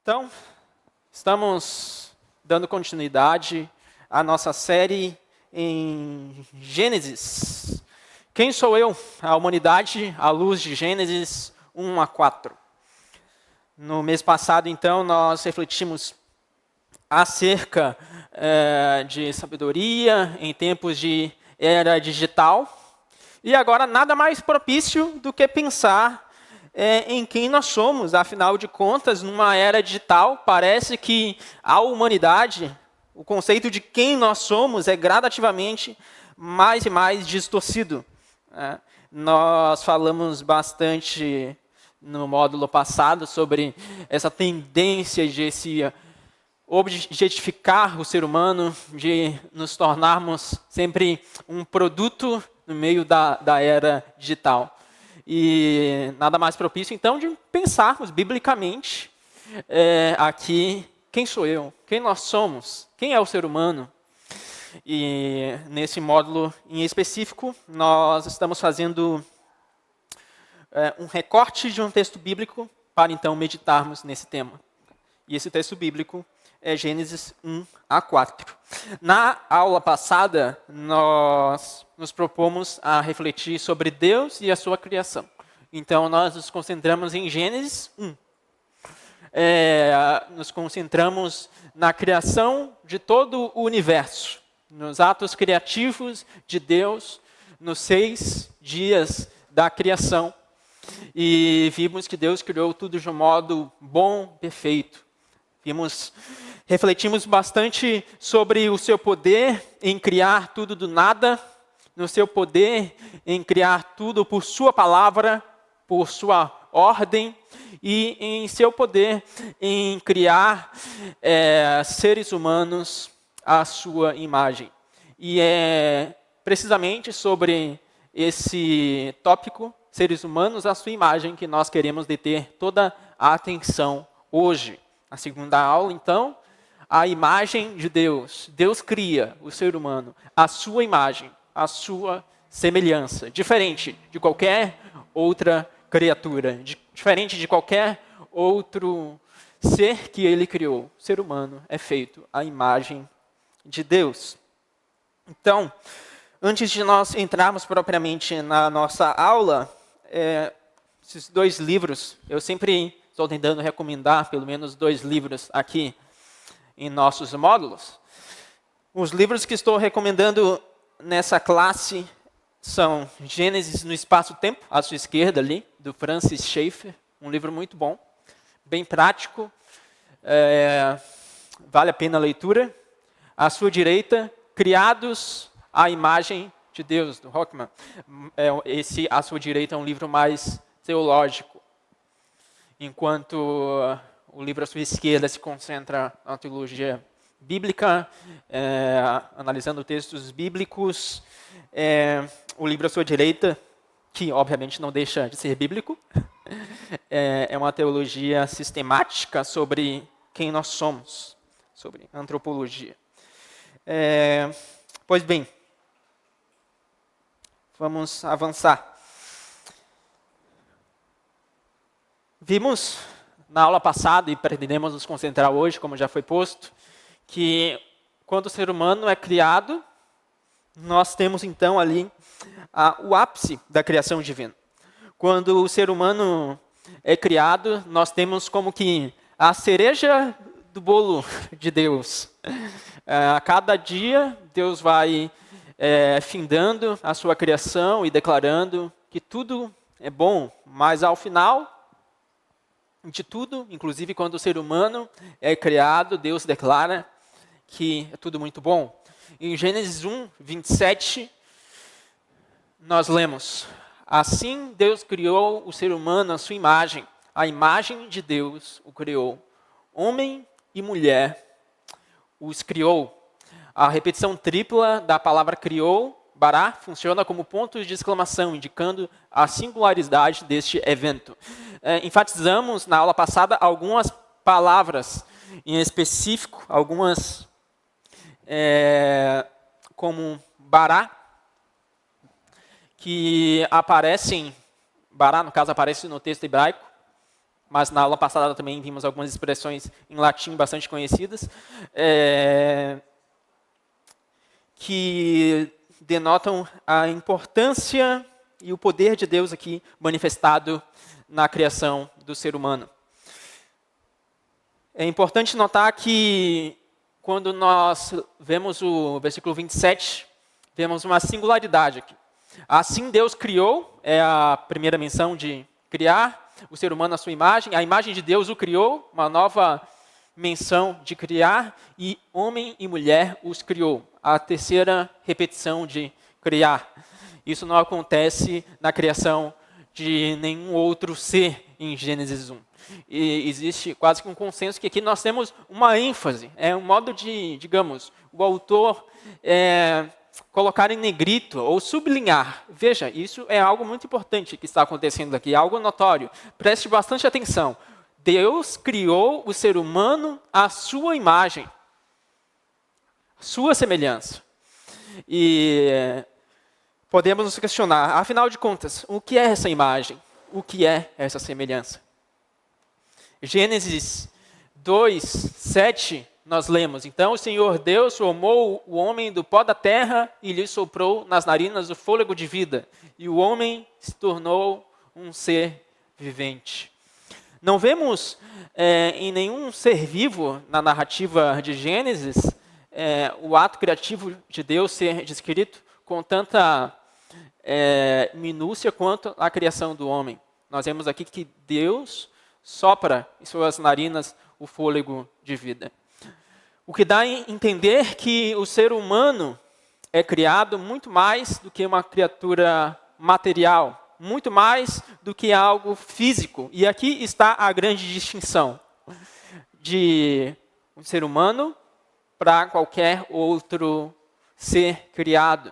Então, estamos dando continuidade à nossa série em Gênesis. Quem sou eu? A humanidade à luz de Gênesis 1 a 4. No mês passado, então, nós refletimos acerca de sabedoria em tempos de era digital. E agora, nada mais propício do que pensar em quem nós somos. Afinal de contas, numa era digital, parece que a humanidade, o conceito de quem nós somos é gradativamente mais e mais distorcido. Nós falamos bastante no módulo passado sobre essa tendência de se objetificar o ser humano, de nos tornarmos sempre um produto no meio da era digital. E nada mais propício, então, de pensarmos biblicamente aqui quem sou eu, quem nós somos, quem é o ser humano. E nesse módulo em específico, nós estamos fazendo um recorte de um texto bíblico para, então, meditarmos nesse tema. E esse texto bíblico é Gênesis 1 a 4. Na aula passada, nós nos propomos a refletir sobre Deus e a sua criação. Então, nós nos concentramos em Gênesis 1. Nos concentramos na criação de todo o universo, nos atos criativos de Deus, nos 6 dias da criação. E vimos que Deus criou tudo de um modo bom, perfeito. Refletimos bastante sobre o seu poder em criar tudo do nada, no seu poder em criar tudo por sua palavra, por sua ordem, e em seu poder em criar seres humanos à sua imagem. E é precisamente sobre esse tópico, seres humanos à sua imagem, que nós queremos deter toda a atenção hoje. Na segunda aula, então, a imagem de Deus. Deus cria o ser humano à sua imagem, à sua semelhança. Diferente de qualquer outra criatura, diferente de qualquer outro ser que ele criou. O ser humano é feito à imagem de Deus. Então, antes de nós entrarmos propriamente na nossa aula, esses 2 livros, eu sempre estou tentando recomendar pelo menos 2 livros aqui em nossos módulos. Os livros que estou recomendando nessa classe são Gênesis no Espaço-Tempo, à sua esquerda ali, do Francis Schaeffer, um livro muito bom, bem prático, vale a pena a leitura. À sua direita, Criados à Imagem de Deus, do Hockman. Esse, à sua direita, é um livro mais teológico, enquanto o livro à sua esquerda se concentra na teologia bíblica, analisando textos bíblicos. O livro à sua direita, que obviamente não deixa de ser bíblico, é uma teologia sistemática sobre quem nós somos, sobre antropologia. Pois bem, vamos avançar. Vimos na aula passada, e pretendemos nos concentrar hoje, como já foi posto, que quando o ser humano é criado, nós temos então ali o ápice da criação divina. Quando o ser humano é criado, nós temos como que a cereja do bolo de Deus. A cada dia, Deus vai findando a sua criação e declarando que tudo é bom, mas ao final de tudo, inclusive quando o ser humano é criado, Deus declara que é tudo muito bom. Em Gênesis 1, 27, nós lemos: assim Deus criou o ser humano à sua imagem, a imagem de Deus o criou, homem e mulher os criou. A repetição tripla da palavra criou, bará, funciona como ponto de exclamação, indicando a singularidade deste evento. Enfatizamos na aula passada algumas palavras, em específico, algumas como bará, que aparecem, bará no caso aparece no texto hebraico, mas na aula passada também vimos algumas expressões em latim bastante conhecidas, que denotam a importância e o poder de Deus aqui manifestado na criação do ser humano. É importante notar que quando nós vemos o versículo 27, vemos uma singularidade aqui. Assim Deus criou, é a primeira menção de criar o ser humano à sua imagem. A imagem de Deus o criou, uma nova menção de criar, e homem e mulher os criou. A terceira repetição de criar. Isso não acontece na criação de nenhum outro ser em Gênesis 1. E existe quase que um consenso que aqui nós temos uma ênfase, um modo de, digamos, o autor colocar em negrito ou sublinhar. Veja, isso é algo muito importante que está acontecendo aqui, algo notório. Preste bastante atenção. Deus criou o ser humano à sua imagem, sua semelhança. E podemos nos questionar, afinal de contas, o que é essa imagem? O que é essa semelhança? Gênesis 2, 7, nós lemos: Então o Senhor Deus formou o homem do pó da terra e lhe soprou nas narinas o fôlego de vida. E o homem se tornou um ser vivente. Não vemos em nenhum ser vivo na narrativa de Gênesis o ato criativo de Deus ser descrito com tanta minúcia quanto a criação do homem. Nós vemos aqui que Deus sopra em suas narinas o fôlego de vida. O que dá a entender que o ser humano é criado muito mais do que uma criatura material, muito mais do que algo físico. E aqui está a grande distinção de um ser humano para qualquer outro ser criado.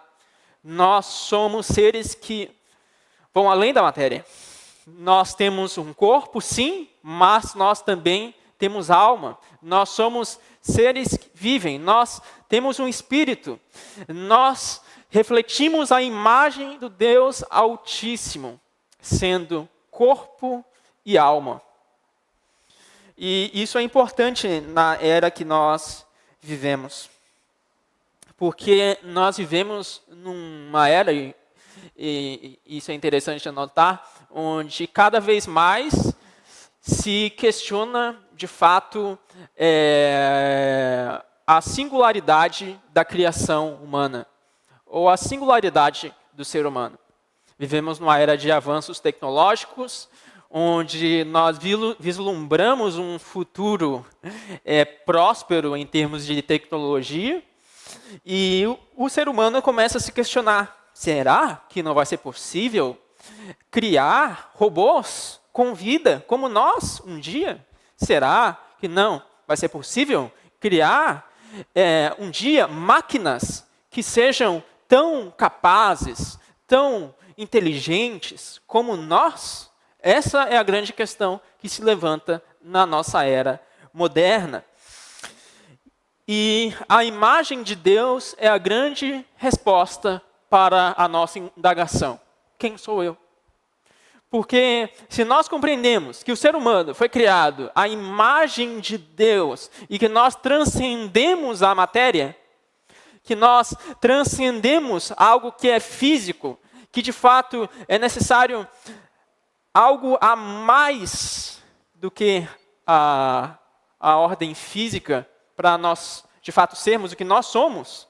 Nós somos seres que vão além da matéria. Nós temos um corpo, sim, mas nós também temos alma. Nós somos seres que vivem, nós temos um espírito. Nós refletimos a imagem do Deus Altíssimo, sendo corpo e alma. E isso é importante na era que nós vivemos. Porque nós vivemos numa era, e isso é interessante anotar, onde cada vez mais se questiona, de fato, a singularidade da criação humana, ou a singularidade do ser humano. Vivemos numa era de avanços tecnológicos, onde nós vislumbramos um futuro próspero em termos de tecnologia, e o ser humano começa a se questionar: será que não vai ser possível criar robôs com vida como nós um dia? Será que não vai ser possível criar um dia máquinas que sejam tão capazes, tão inteligentes como nós? Essa é a grande questão que se levanta na nossa era moderna. E a imagem de Deus é a grande resposta para a nossa indagação. Quem sou eu? Porque se nós compreendemos que o ser humano foi criado à imagem de Deus e que nós transcendemos a matéria, que nós transcendemos algo que é físico, que de fato é necessário algo a mais do que a ordem física para nós, de fato, sermos o que nós somos,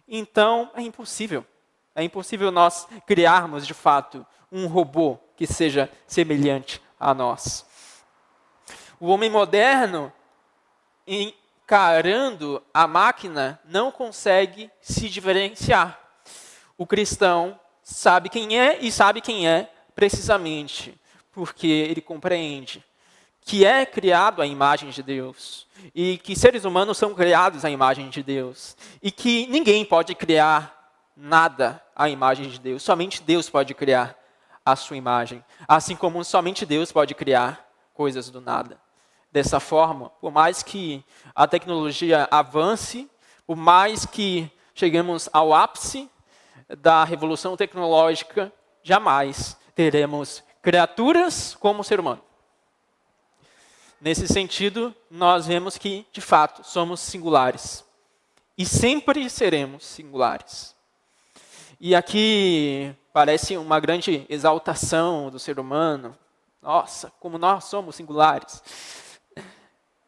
então é impossível. É impossível nós criarmos, de fato, um robô que seja semelhante a nós. O homem moderno, encarando a máquina, não consegue se diferenciar. O cristão sabe quem é e sabe quem é precisamente porque ele compreende que é criado à imagem de Deus e que seres humanos são criados à imagem de Deus e que ninguém pode criar nada à imagem de Deus. Somente Deus pode criar a sua imagem, assim como somente Deus pode criar coisas do nada. Dessa forma, por mais que a tecnologia avance, por mais que cheguemos ao ápice da revolução tecnológica, jamais teremos criaturas como o ser humano. Nesse sentido, nós vemos que, de fato, somos singulares. E sempre seremos singulares. E aqui parece uma grande exaltação do ser humano. Nossa, como nós somos singulares.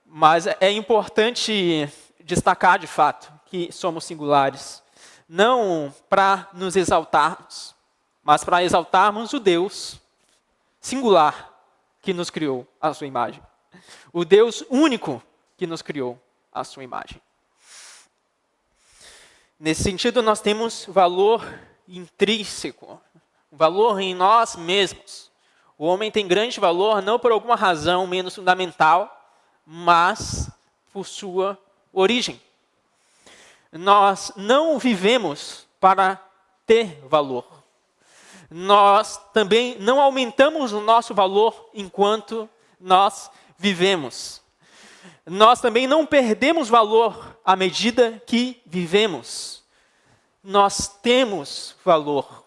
Mas é importante destacar, de fato, que somos singulares. Não para nos exaltarmos, mas para exaltarmos o Deus singular que nos criou à sua imagem. O Deus único que nos criou à sua imagem. Nesse sentido, nós temos valor intrínseco, valor em nós mesmos. O homem tem grande valor não por alguma razão menos fundamental, mas por sua origem. Nós não vivemos para ter valor. Nós também não aumentamos o nosso valor enquanto nós vivemos. Nós também não perdemos valor à medida que vivemos. Nós temos valor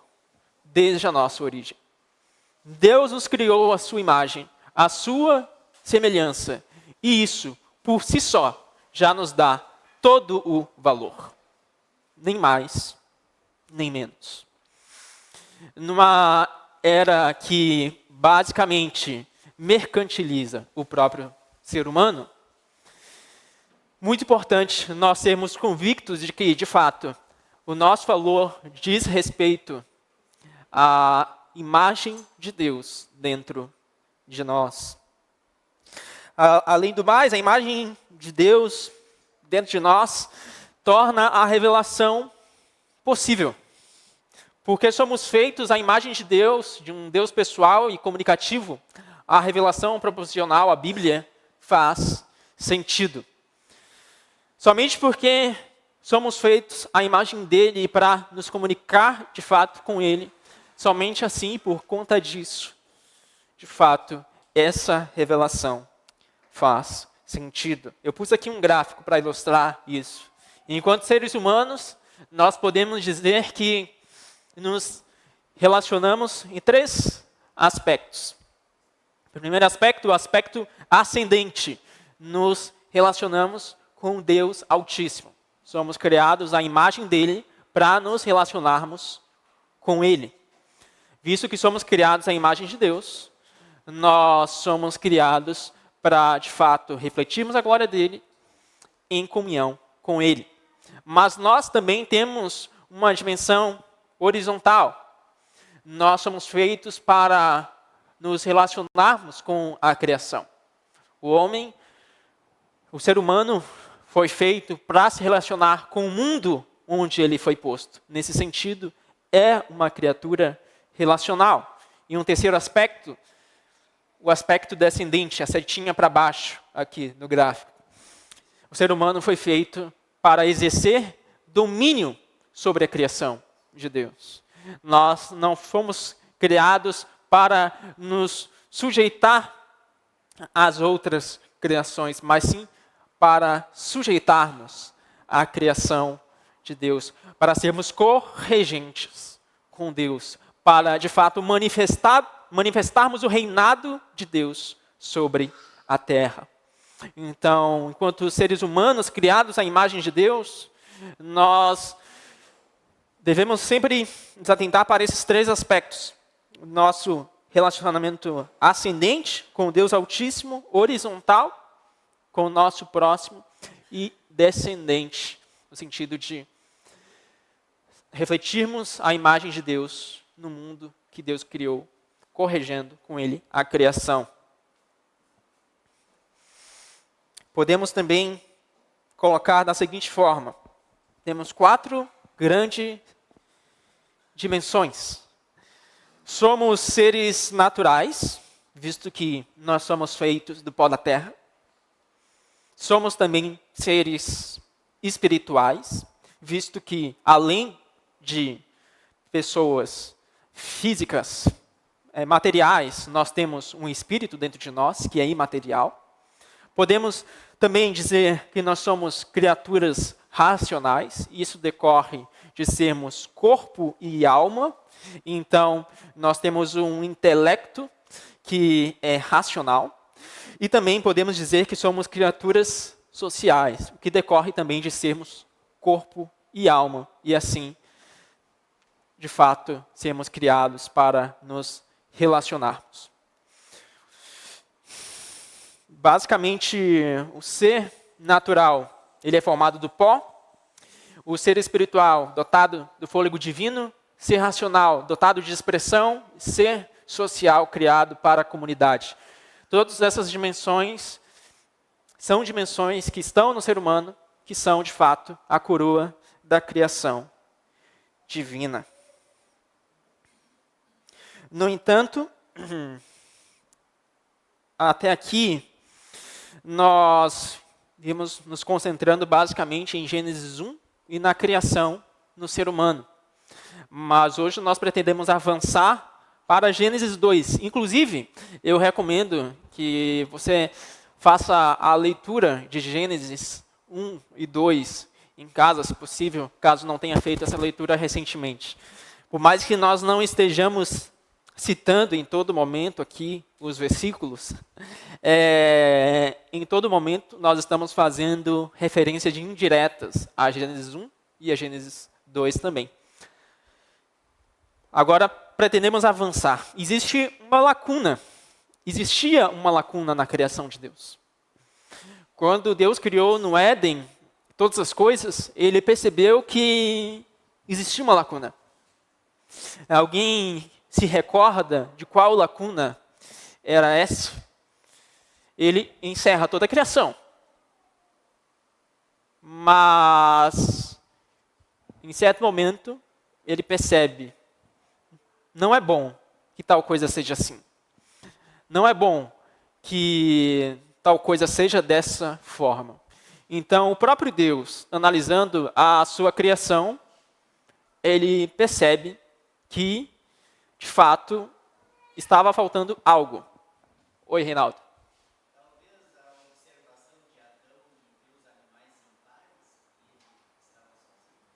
desde a nossa origem. Deus nos criou à sua imagem, à sua semelhança. E isso, por si só, já nos dá todo o valor. Nem mais, nem menos. Numa era que basicamente mercantiliza o próprio ser humano, muito importante nós sermos convictos de que, de fato, o nosso valor diz respeito à imagem de Deus dentro de nós. Além do mais, a imagem de Deus dentro de nós torna a revelação possível. Porque somos feitos à imagem de Deus, de um Deus pessoal e comunicativo, a revelação proporcional à Bíblia faz sentido. Somente porque somos feitos à imagem dele e para nos comunicar de fato com ele, somente assim, por conta disso, de fato, essa revelação faz sentido. Eu pus aqui um gráfico para ilustrar isso. Enquanto seres humanos, nós podemos dizer que nos relacionamos em 3 aspectos. O primeiro aspecto, o aspecto ascendente. Nos relacionamos com Deus Altíssimo. Somos criados à imagem dele para nos relacionarmos com ele. Visto que somos criados à imagem de Deus, nós somos criados para, de fato, refletirmos a glória dele em comunhão com ele. Mas nós também temos uma dimensão horizontal. Nós somos feitos para nos relacionarmos com a criação. O homem, o ser humano, foi feito para se relacionar com o mundo onde ele foi posto. Nesse sentido, é uma criatura relacional. E um terceiro aspecto, o aspecto descendente, a setinha para baixo, aqui no gráfico. O ser humano foi feito para exercer domínio sobre a criação de Deus. Nós não fomos criados para nos sujeitar às outras criações, mas sim para sujeitar-nos à criação de Deus, para sermos corregentes com Deus, para, de fato, manifestarmos o reinado de Deus sobre a terra. Então, enquanto seres humanos criados à imagem de Deus, nós devemos sempre nos atentar para esses 3 aspectos. Nosso relacionamento ascendente com o Deus Altíssimo, horizontal com o nosso próximo e descendente, no sentido de refletirmos a imagem de Deus no mundo que Deus criou, corrigendo com ele a criação. Podemos também colocar da seguinte forma: temos 4 grandes dimensões. Somos seres naturais, visto que nós somos feitos do pó da terra. Somos também seres espirituais, visto que, além de pessoas físicas, materiais, nós temos um espírito dentro de nós, que é imaterial. Podemos também dizer que nós somos criaturas racionais, isso decorre de sermos corpo e alma. Então, nós temos um intelecto que é racional. E também podemos dizer que somos criaturas sociais, o que decorre também de sermos corpo e alma, e assim, de fato, sermos criados para nos relacionarmos. Basicamente, o ser natural, ele é formado do pó, o ser espiritual, dotado do fôlego divino, ser racional, dotado de expressão, ser social, criado para a comunidade. Todas essas dimensões são dimensões que estão no ser humano, que são, de fato, a coroa da criação divina. No entanto, até aqui, nós vimos nos concentrando basicamente em Gênesis 1 e na criação no ser humano. Mas hoje nós pretendemos avançar para Gênesis 2. Inclusive, eu recomendo que você faça a leitura de Gênesis 1 e 2 em casa, se possível, caso não tenha feito essa leitura recentemente. Por mais que nós não estejamos citando em todo momento aqui os versículos, em todo momento nós estamos fazendo referência de indiretas a Gênesis 1 e a Gênesis 2 também. Agora, pretendemos avançar. Existia uma lacuna na criação de Deus. Quando Deus criou no Éden todas as coisas, ele percebeu que existia uma lacuna. Alguém se recorda de qual lacuna era essa? Ele encerra toda a criação. Mas, em certo momento, ele percebe: não é bom que tal coisa seja assim. Não é bom que tal coisa seja dessa forma. Então, o próprio Deus, analisando a sua criação, ele percebe que, de fato, estava faltando algo. Oi, Reinaldo. Talvez a observação de Adão e os animais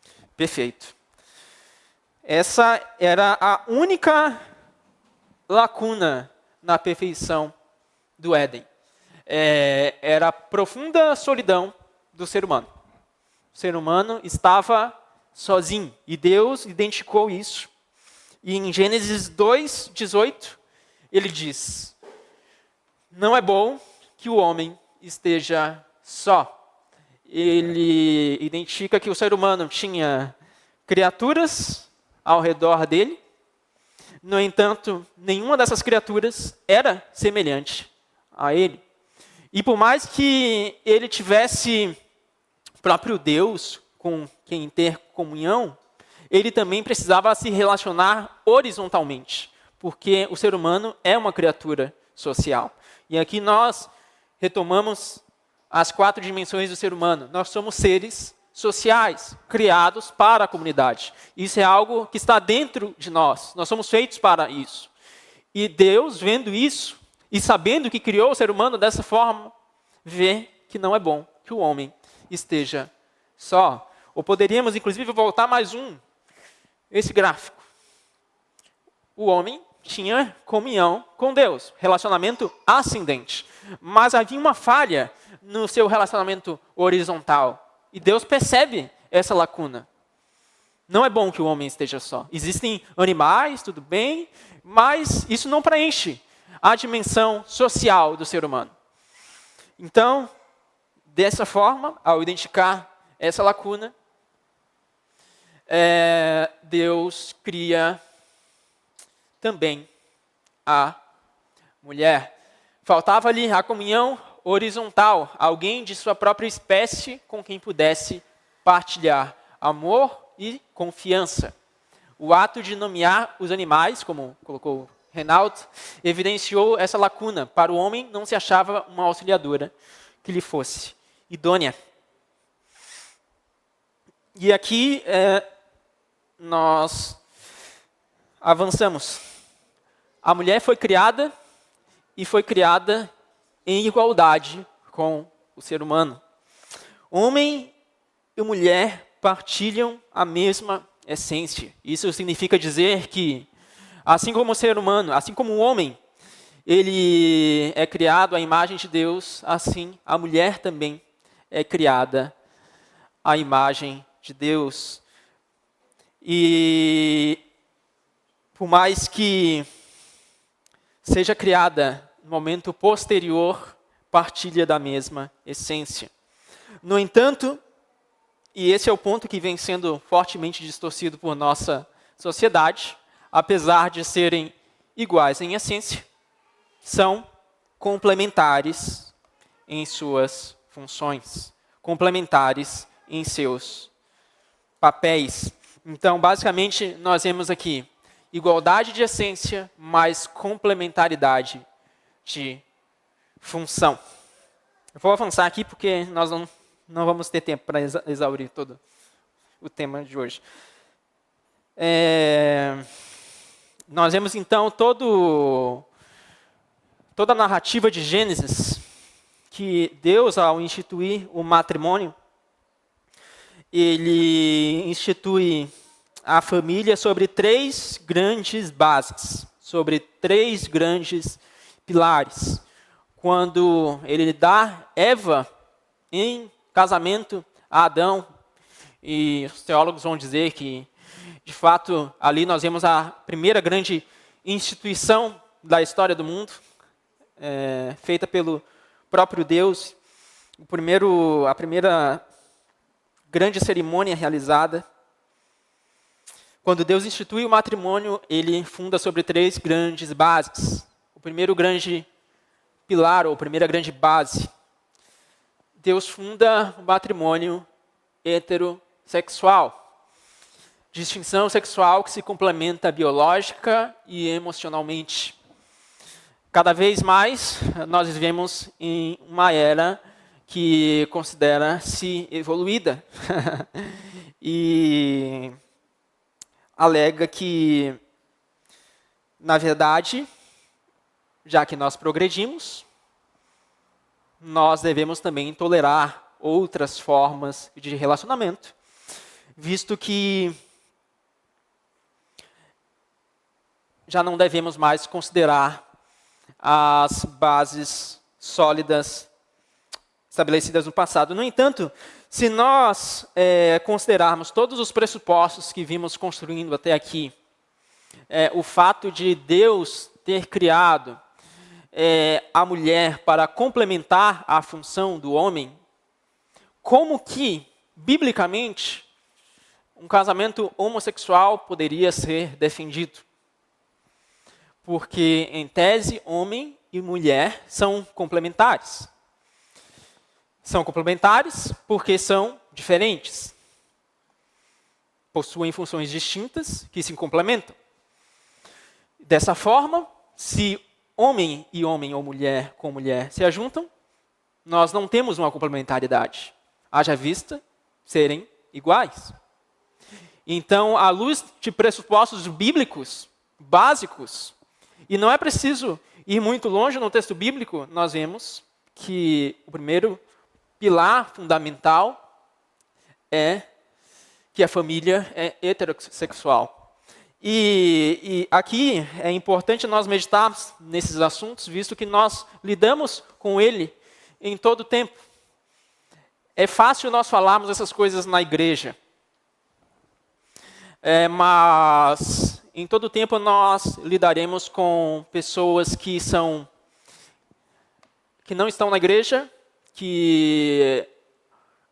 estavam. Perfeito. Essa era a única lacuna na perfeição do Éden. Era a profunda solidão do ser humano. O ser humano estava sozinho e Deus identificou isso. E em Gênesis 2:18, ele diz: não é bom que o homem esteja só. Ele identifica que o ser humano tinha criaturas ao redor dele. No entanto, nenhuma dessas criaturas era semelhante a ele. E por mais que ele tivesse o próprio Deus com quem ter comunhão, ele também precisava se relacionar horizontalmente, porque o ser humano é uma criatura social. E aqui nós retomamos as 4 dimensões do ser humano. Nós somos seres sociais, criados para a comunidade. Isso é algo que está dentro de nós. Nós somos feitos para isso. E Deus, vendo isso, e sabendo que criou o ser humano dessa forma, vê que não é bom que o homem esteja só. Ou poderíamos, inclusive, voltar mais esse gráfico. O homem tinha comunhão com Deus, relacionamento ascendente. Mas havia uma falha no seu relacionamento horizontal. E Deus percebe essa lacuna. Não é bom que o homem esteja só. Existem animais, tudo bem, mas isso não preenche a dimensão social do ser humano. Então, dessa forma, ao identificar essa lacuna, Deus cria também a mulher. Faltava-lhe a comunhão horizontal, alguém de sua própria espécie com quem pudesse partilhar amor e confiança. O ato de nomear os animais, como colocou Reinaldo, evidenciou essa lacuna. Para o homem não se achava uma auxiliadora que lhe fosse idônea. E aqui nós avançamos. A mulher foi criada e foi criada em igualdade com o ser humano. Homem e mulher partilham a mesma essência. Isso significa dizer que, assim como o ser humano, assim como o homem, ele é criado à imagem de Deus, assim a mulher também é criada à imagem de Deus. E por mais que seja criada no momento posterior, partilha da mesma essência. No entanto, e esse é o ponto que vem sendo fortemente distorcido por nossa sociedade, apesar de serem iguais em essência, são complementares em suas funções, complementares em seus papéis. Então, basicamente, nós vemos aqui igualdade de essência mais complementaridade de função. Eu vou avançar aqui porque nós não vamos ter tempo para exaurir todo o tema de hoje. Nós vemos então toda a narrativa de Gênesis, que Deus, ao instituir o matrimônio, ele institui a família sobre 3 grandes bases, sobre 3 grandes pilares. Quando ele dá Eva em casamento a Adão, e os teólogos vão dizer que, de fato, ali nós vemos a primeira grande instituição da história do mundo, feita pelo próprio Deus, a primeira grande cerimônia realizada. Quando Deus institui o matrimônio, ele funda sobre 3 grandes bases. O primeiro grande pilar, ou primeira grande base, Deus funda o matrimônio heterossexual. Distinção sexual que se complementa biológica e emocionalmente. Cada vez mais, nós vivemos em uma era que considera-se evoluída. E alega que, na verdade, já que nós progredimos, nós devemos também tolerar outras formas de relacionamento, visto que já não devemos mais considerar as bases sólidas estabelecidas no passado. No entanto, se nós considerarmos todos os pressupostos que vimos construindo até aqui, o fato de Deus ter criado a mulher para complementar a função do homem, como que, biblicamente, um casamento homossexual poderia ser defendido? Porque, em tese, homem e mulher são complementares. São complementares porque são diferentes. Possuem funções distintas que se complementam. Dessa forma, se homem e homem ou mulher com mulher se ajuntam, nós não temos uma complementaridade. Haja vista serem iguais. Então, à luz de pressupostos bíblicos básicos, e não é preciso ir muito longe no texto bíblico, nós vemos que o primeiro pilar fundamental é que a família é heterossexual. E aqui é importante nós meditarmos nesses assuntos, visto que nós lidamos com ele em todo o tempo. É fácil nós falarmos essas coisas na igreja, mas em todo o tempo nós lidaremos com pessoas que não estão na igreja, que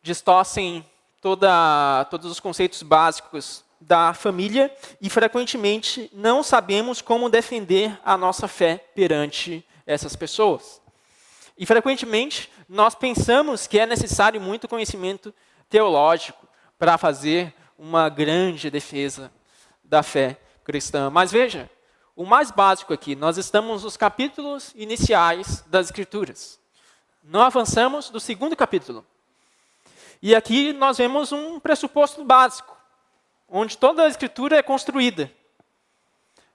distorcem todos os conceitos básicos da família e frequentemente não sabemos como defender a nossa fé perante essas pessoas. E frequentemente nós pensamos que é necessário muito conhecimento teológico para fazer uma grande defesa da fé cristã. Mas veja, o mais básico aqui, nós estamos nos capítulos iniciais das Escrituras. Não avançamos do 2º capítulo. E aqui nós vemos um pressuposto básico, onde toda a Escritura é construída.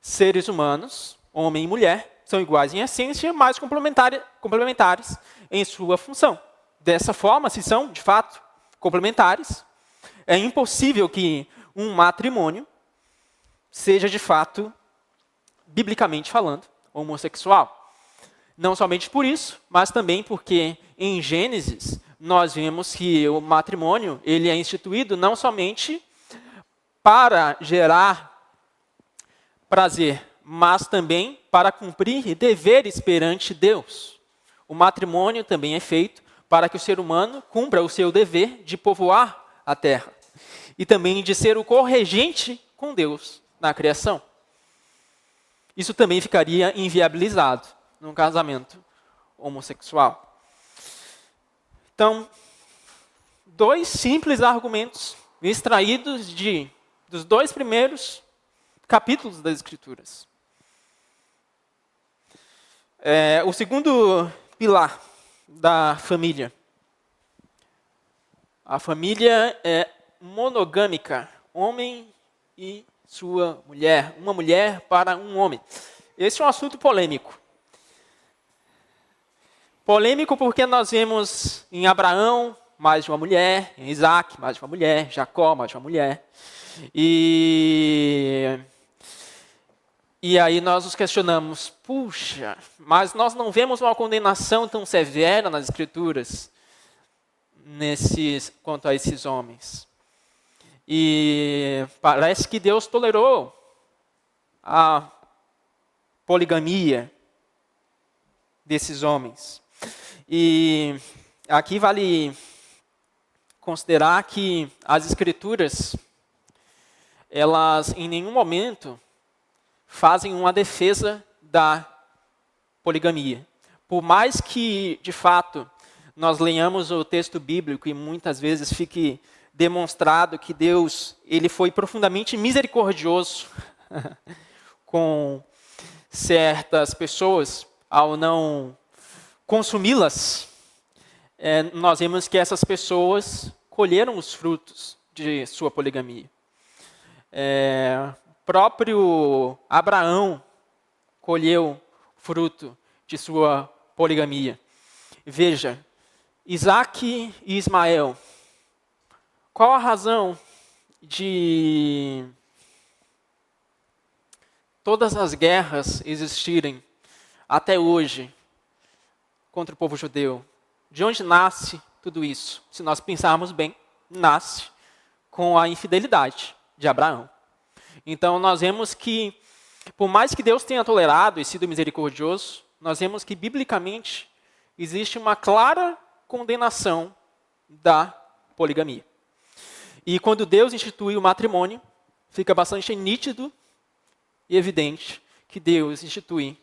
Seres humanos, homem e mulher, são iguais em essência, mas complementares em sua função. Dessa forma, se são, de fato, complementares, é impossível que um matrimônio seja, de fato, biblicamente falando, homossexual. Não somente por isso, mas também porque em Gênesis nós vemos que o matrimônio ele é instituído não somente para gerar prazer, mas também para cumprir deveres perante Deus. O matrimônio também é feito para que o ser humano cumpra o seu dever de povoar a terra e também de ser o corregente com Deus na criação. Isso também ficaria inviabilizado num casamento homossexual. Então, 2 simples argumentos extraídos dos 2 primeiros capítulos das Escrituras. O segundo pilar da família. A família é monogâmica, homem e sua mulher, uma mulher para um homem. Esse é um assunto polêmico. Polêmico porque nós vemos em Abraão mais de uma mulher, em Isaac mais de uma mulher, Jacó mais de uma mulher. E aí nós nos questionamos, puxa, mas nós não vemos uma condenação tão severa nas Escrituras quanto a esses homens. E parece que Deus tolerou a poligamia desses homens. E aqui vale considerar que as Escrituras, elas em nenhum momento fazem uma defesa da poligamia. Por mais que, de fato, nós leiamos o texto bíblico e muitas vezes fique demonstrado que Deus ele foi profundamente misericordioso com certas pessoas ao não consumi-las, nós vemos que essas pessoas colheram os frutos de sua poligamia. Próprio Abraão colheu fruto de sua poligamia. Veja, Isaac e Ismael. Qual a razão de todas as guerras existirem até hoje contra o povo judeu? De onde nasce tudo isso? Se nós pensarmos bem, nasce com a infidelidade de Abraão. Então nós vemos que, por mais que Deus tenha tolerado e sido misericordioso, nós vemos que biblicamente existe uma clara condenação da poligamia. E quando Deus institui o matrimônio, fica bastante nítido e evidente que Deus institui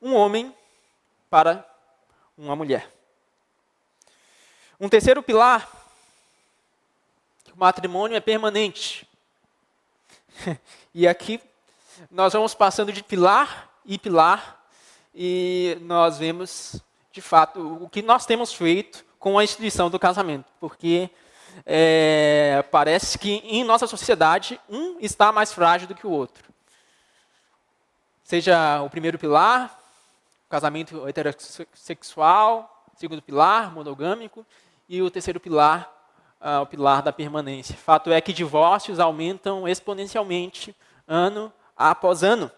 um homem para uma mulher. Um terceiro pilar, que o matrimônio é permanente. E aqui nós vamos passando de pilar em pilar e nós vemos, de fato, o que nós temos feito com a instituição do casamento. Porque parece que em nossa sociedade um está mais frágil do que o outro. Seja o primeiro pilar, o casamento heterossexual, o segundo pilar, monogâmico, e o terceiro pilar, o pilar da permanência. Fato é que divórcios aumentam exponencialmente ano após ano.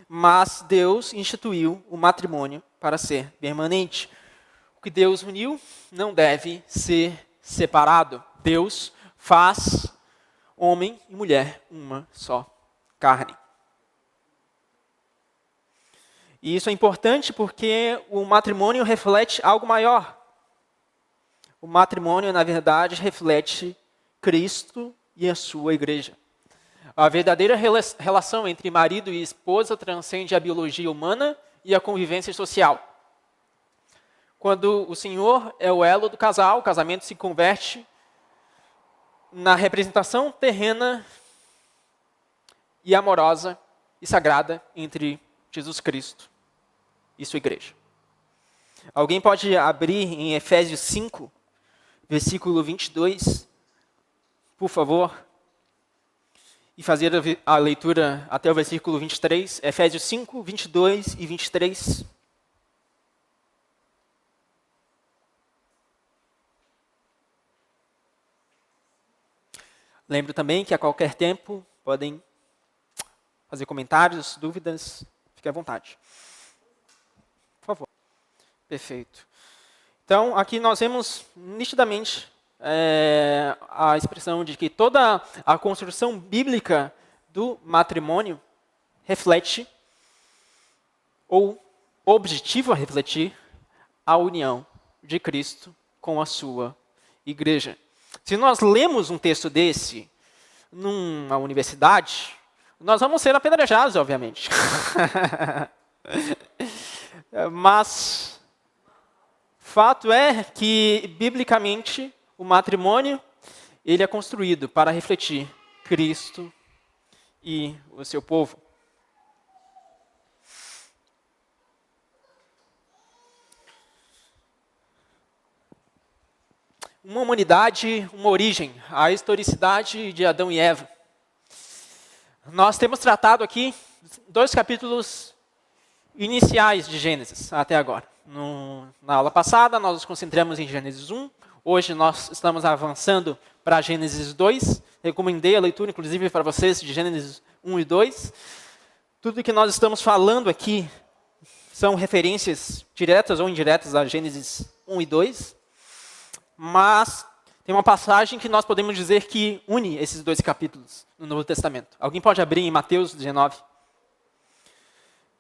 Mas Deus instituiu o matrimônio para ser permanente. O que Deus uniu não deve ser separado. Deus faz homem e mulher uma só carne. E isso é importante porque o matrimônio reflete algo maior. O matrimônio, na verdade, reflete Cristo e a sua igreja. A verdadeira relação entre marido e esposa transcende a biologia humana e a convivência social. Quando o Senhor é o elo do casal, o casamento se converte na representação terrena e amorosa e sagrada entre Jesus Cristo e sua igreja. Alguém pode abrir em Efésios 5, versículo 22, por favor, e fazer a leitura até o versículo 23, Efésios 5, 22 e 23. Lembro também que a qualquer tempo podem fazer comentários, dúvidas, fique à vontade. favor. Perfeito. Então, aqui nós vemos nitidamente a expressão de que toda a construção bíblica do matrimônio reflete, ou objetiva refletir, a união de Cristo com a sua igreja. Se nós lemos um texto desse numa universidade, nós vamos ser apedrejados, obviamente. Mas fato é que, biblicamente, o matrimônio ele é construído para refletir Cristo e o seu povo. Uma humanidade, uma origem, a historicidade de Adão e Eva. Nós temos tratado aqui 2 capítulos iniciais de Gênesis até agora. Na aula passada, nós nos concentramos em Gênesis 1. Hoje nós estamos avançando para Gênesis 2. Recomendei a leitura, inclusive, para vocês de Gênesis 1 e 2. Tudo que nós estamos falando aqui são referências diretas ou indiretas a Gênesis 1 e 2. Mas tem uma passagem que nós podemos dizer que une esses 2 capítulos no Novo Testamento. Alguém pode abrir em Mateus 19,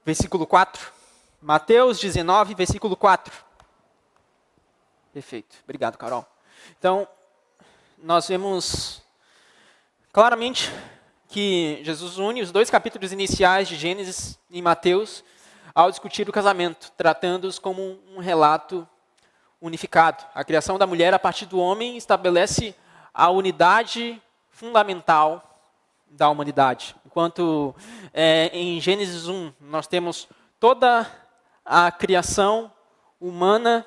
versículo 4. Mateus 19, versículo 4. Perfeito. Obrigado, Carol. Então, nós vemos claramente que Jesus une os 2 capítulos iniciais de Gênesis e Mateus ao discutir o casamento, tratando-os como um relato unificado. A criação da mulher a partir do homem estabelece a unidade fundamental da humanidade. Enquanto em Gênesis 1 nós temos toda a criação humana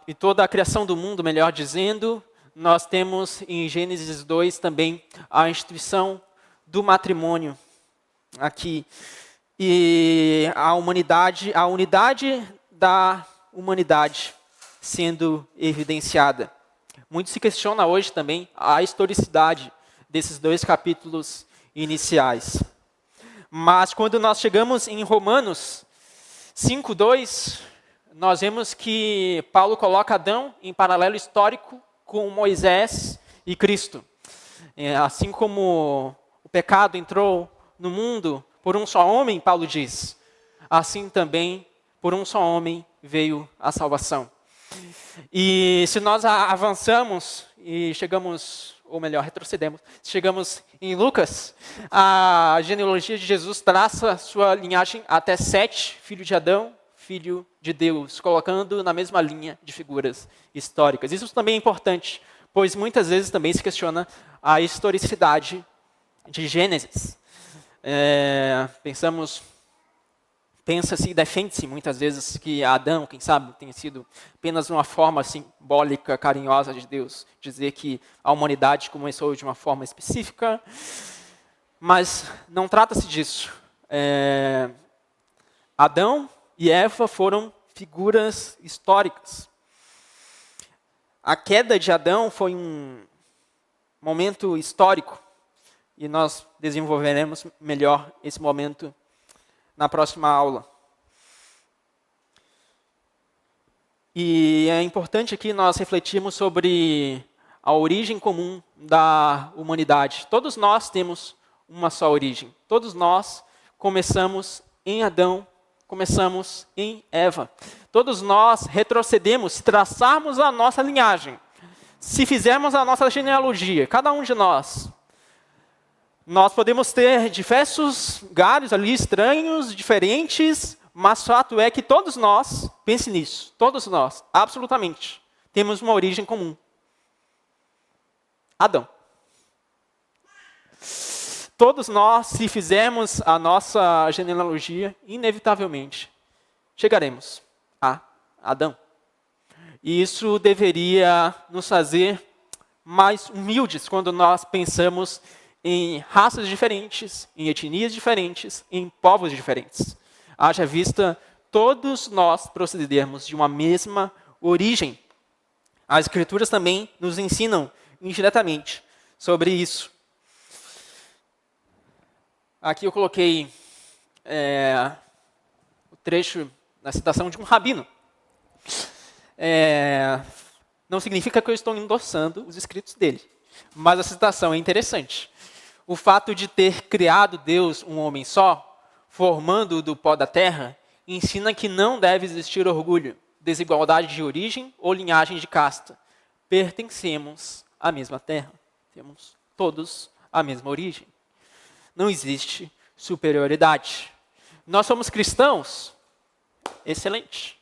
e toda a criação do mundo, melhor dizendo, nós temos em Gênesis 2 também a instituição do matrimônio aqui. E a unidade da humanidade sendo evidenciada. Muito se questiona hoje também a historicidade desses 2 capítulos iniciais. Mas quando nós chegamos em Romanos 5:2, nós vemos que Paulo coloca Adão em paralelo histórico com Moisés e Cristo. Assim como o pecado entrou no mundo por um só homem, Paulo diz, assim também por um só homem veio a salvação. E se nós avançamos e chegamos, ou melhor, retrocedemos, chegamos em Lucas, a genealogia de Jesus traça sua linhagem até Sete, filho de Adão, filho de Deus, colocando na mesma linha de figuras históricas. Isso também é importante, pois muitas vezes também se questiona a historicidade de Gênesis. Pensa-se e defende-se muitas vezes que Adão, quem sabe, tenha sido apenas uma forma simbólica, carinhosa de Deus, dizer que a humanidade começou de uma forma específica, mas não trata-se disso. Adão e Eva foram figuras históricas. A queda de Adão foi um momento histórico, e nós desenvolveremos melhor esse momento na próxima aula. E é importante aqui nós refletirmos sobre a origem comum da humanidade. Todos nós temos uma só origem. Todos nós começamos em Adão, começamos em Eva. Todos nós retrocedemos, se traçarmos a nossa linhagem, se fizermos a nossa genealogia, cada um de nós podemos ter diversos galhos ali estranhos, diferentes, mas fato é que todos nós, pense nisso, todos nós, absolutamente, temos uma origem comum. Adão. Todos nós, se fizermos a nossa genealogia, inevitavelmente chegaremos a Adão. E isso deveria nos fazer mais humildes quando nós pensamos em raças diferentes, em etnias diferentes, em povos diferentes. Haja vista todos nós procedermos de uma mesma origem. As Escrituras também nos ensinam indiretamente sobre isso. Aqui eu coloquei o trecho na citação de um rabino. Não significa que eu estou endossando os escritos dele, mas a citação é interessante. O fato de ter criado Deus um homem só, formando-o do pó da terra, ensina que não deve existir orgulho, desigualdade de origem ou linhagem de casta. Pertencemos à mesma terra. Temos todos a mesma origem. Não existe superioridade. Nós somos cristãos? Excelente.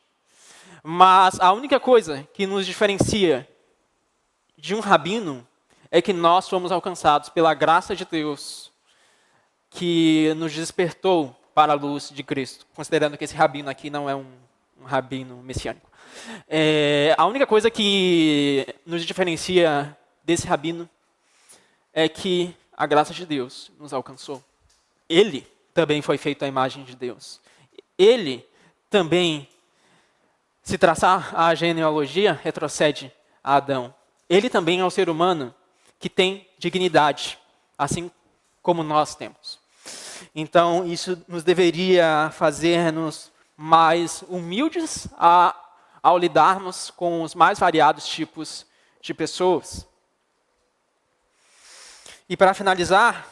Mas a única coisa que nos diferencia de um rabino é que nós fomos alcançados pela graça de Deus que nos despertou para a luz de Cristo, considerando que esse rabino aqui não é um rabino messiânico. A única coisa que nos diferencia desse rabino é que a graça de Deus nos alcançou. Ele também foi feito à imagem de Deus. Ele também, se traçar a genealogia, retrocede a Adão. Ele também é um ser humano que tem dignidade, assim como nós temos. Então, isso nos deveria fazer-nos mais humildes ao lidarmos com os mais variados tipos de pessoas. E para finalizar,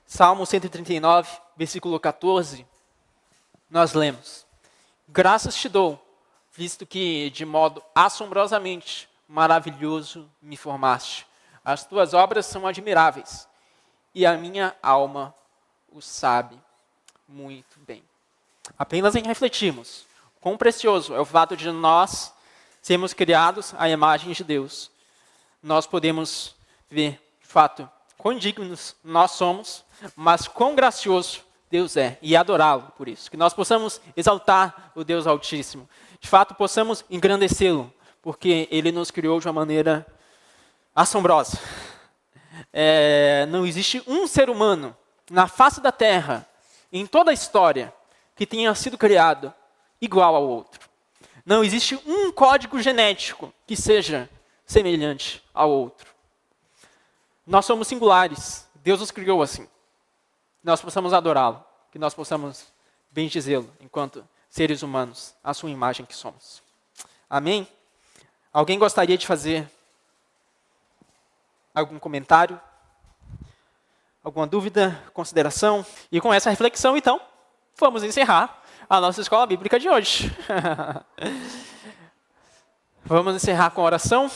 Salmo 139, versículo 14, nós lemos: Graças te dou, visto que de modo assombrosamente maravilhoso me formaste. As tuas obras são admiráveis, e a minha alma o sabe muito bem. Apenas em refletirmos quão precioso é o fato de nós sermos criados à imagem de Deus, nós podemos ver, de fato, quão dignos nós somos, mas quão gracioso Deus é, e adorá-lo por isso. Que nós possamos exaltar o Deus Altíssimo. De fato, possamos engrandecê-lo, porque Ele nos criou de uma maneira assombrosa. Não existe um ser humano na face da Terra, em toda a história, que tenha sido criado igual ao outro. Não existe um código genético que seja semelhante ao outro. Nós somos singulares. Deus nos criou assim. Que nós possamos adorá-lo, que nós possamos bendizê-lo enquanto seres humanos, à sua imagem que somos. Amém? Alguém gostaria de fazer algum comentário? Alguma dúvida, consideração? E com essa reflexão, então, vamos encerrar a nossa escola bíblica de hoje. Vamos encerrar com a oração.